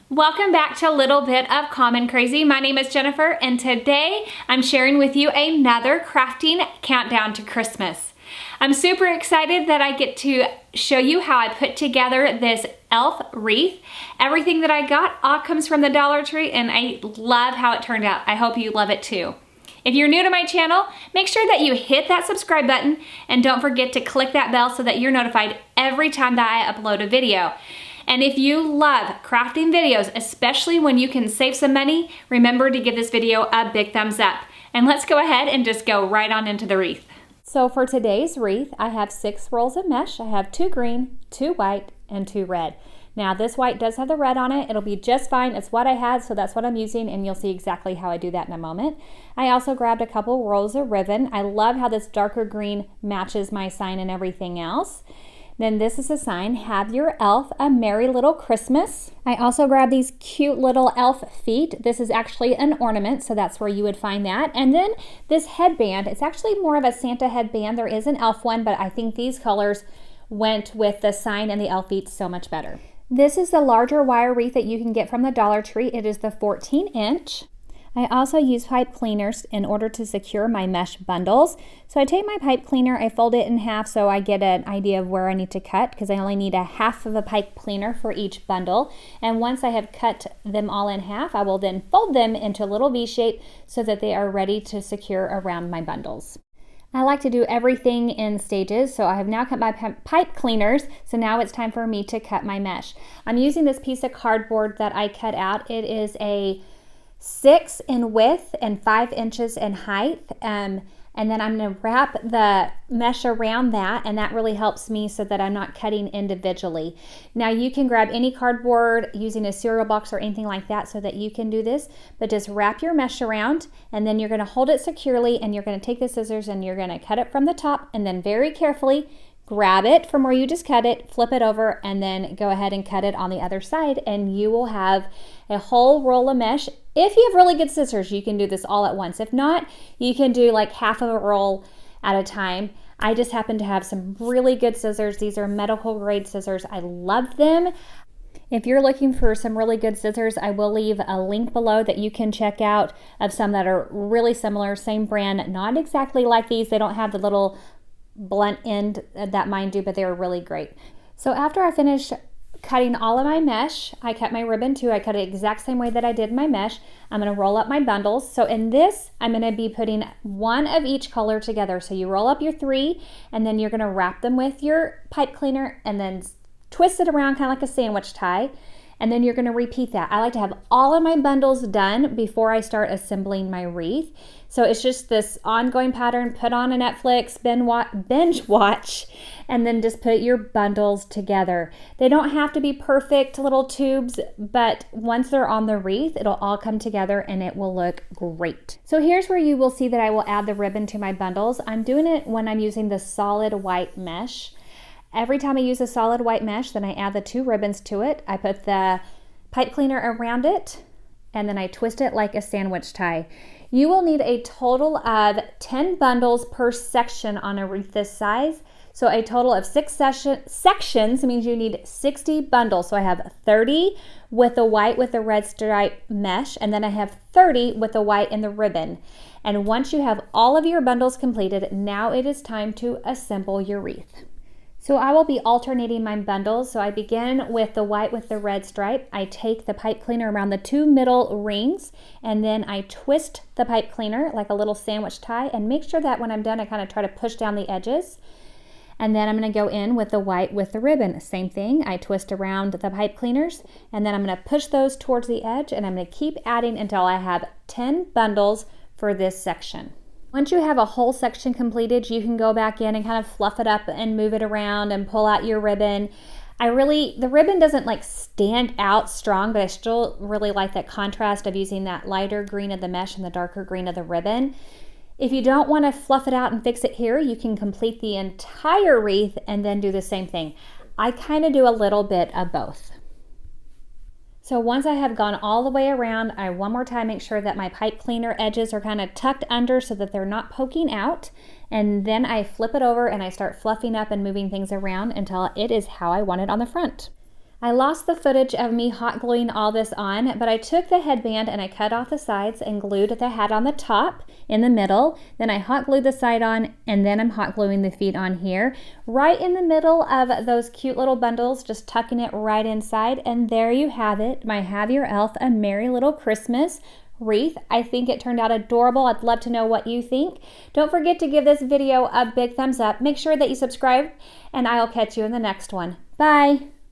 Welcome back to a little bit of Common Crazy. My name is Jennifer, and today I'm sharing with you another crafting countdown to Christmas. I'm super excited that I get to show you how I put together this elf wreath. Everything that I got all comes from the Dollar Tree, and I love how it turned out. I hope you love it too. If you're new to my channel, make sure that you hit that subscribe button and don't forget to click that bell so that you're notified every time that I upload a video. And if you love crafting videos, especially when you can save some money, remember to give this video a big thumbs up. And let's go ahead and just go right on into the wreath. So for today's wreath, I have 6 rolls of mesh. I have 2 green, 2 white, and 2 red. Now this white does have the red on it. It'll be just fine. It's what I had, so that's what I'm using, and you'll see exactly how I do that in a moment. I also grabbed a couple rolls of ribbon. I love how this darker green matches my sign and everything else. Then this is a sign, have your elf a merry little Christmas. I also grabbed these cute little elf feet. This is actually an ornament, so that's where you would find that. And then this headband, it's actually more of a Santa headband. There is an elf one, but I think these colors went with the sign and the elf feet so much better. This is the larger wire wreath that you can get from the Dollar Tree. It is the 14-inch. I also use pipe cleaners in order to secure my mesh bundles. So I take my pipe cleaner, I fold it in half so I get an idea of where I need to cut, because I only need a half of a pipe cleaner for each bundle. And once I have cut them all in half, I will then fold them into a little V shape so that they are ready to secure around my bundles. I like to do everything in stages, so I have now cut my pipe cleaners, so now it's time for me to cut my mesh. I'm using this piece of cardboard that I cut out. It is a 6 in width and 5 inches in height, and then I'm going to wrap the mesh around that, and that really helps me so that I'm not cutting individually. Now you can grab any cardboard using a cereal box or anything like that so that you can do this, but just wrap your mesh around, and then you're going to hold it securely, and you're going to take the scissors and you're going to cut it from the top, and then very carefully grab it from where you just cut it, flip it over, and then go ahead and cut it on the other side, and you will have a whole roll of mesh. If you have really good scissors, you can do this all at once. If not, you can do like half of a roll at a time. I just happen to have some really good scissors. These are medical grade scissors. I love them. If you're looking for some really good scissors, I will leave a link below that you can check out of some that are really similar, same brand, not exactly like these. They don't have the little blunt end that mine do, but they are really great. So after I finish cutting all of my mesh, I cut my ribbon too. I cut it the exact same way that I did my mesh. I'm going to roll up my bundles. So in this, I'm going to be putting one of each color together. So you roll up your 3, and then you're going to wrap them with your pipe cleaner and then twist it around kind of like a sandwich tie. And then you're going to repeat that. I like to have all of my bundles done before I start assembling my wreath. So it's just this ongoing pattern. Put on a Netflix, binge watch, and then just put your bundles together. They don't have to be perfect little tubes, but once they're on the wreath, it'll all come together and it will look great. So here's where you will see that I will add the ribbon to my bundles. I'm doing it when I'm using the solid white mesh. Every time I use a solid white mesh, then I add the 2 ribbons to it. I put the pipe cleaner around it, and then I twist it like a sandwich tie. You will need a total of 10 bundles per section on a wreath this size. So a total of 6 sections means you need 60 bundles. So I have 30 with the white with the red stripe mesh, and then I have 30 with the white and the ribbon. And once you have all of your bundles completed, now it is time to assemble your wreath. So I will be alternating my bundles. So I begin with the white with the red stripe. I take the pipe cleaner around the 2 middle rings, and then I twist the pipe cleaner like a little sandwich tie, and make sure that when I'm done, I kind of try to push down the edges. And then I'm going to go in with the white with the ribbon. Same thing, I twist around the pipe cleaners, and then I'm going to push those towards the edge, and I'm going to keep adding until I have 10 bundles for this section. Once you have a whole section completed, you can go back in and kind of fluff it up and move it around and pull out your ribbon. The ribbon doesn't like stand out strong, but I still really like that contrast of using that lighter green of the mesh and the darker green of the ribbon. If you don't want to fluff it out and fix it here, you can complete the entire wreath and then do the same thing. I kind of do a little bit of both. So once I have gone all the way around, I one more time make sure that my pipe cleaner edges are kind of tucked under so that they're not poking out. And then I flip it over and I start fluffing up and moving things around until it is how I want it on the front. I lost the footage of me hot gluing all this on, but I took the headband and I cut off the sides and glued the hat on the top in the middle. Then I hot glued the side on, and then I'm hot gluing the feet on here. Right in the middle of those cute little bundles, just tucking it right inside, and there you have it, my Have Your Elf a Merry Little Christmas wreath. I think it turned out adorable. I'd love to know what you think. Don't forget to give this video a big thumbs up. Make sure that you subscribe, and I'll catch you in the next one. Bye!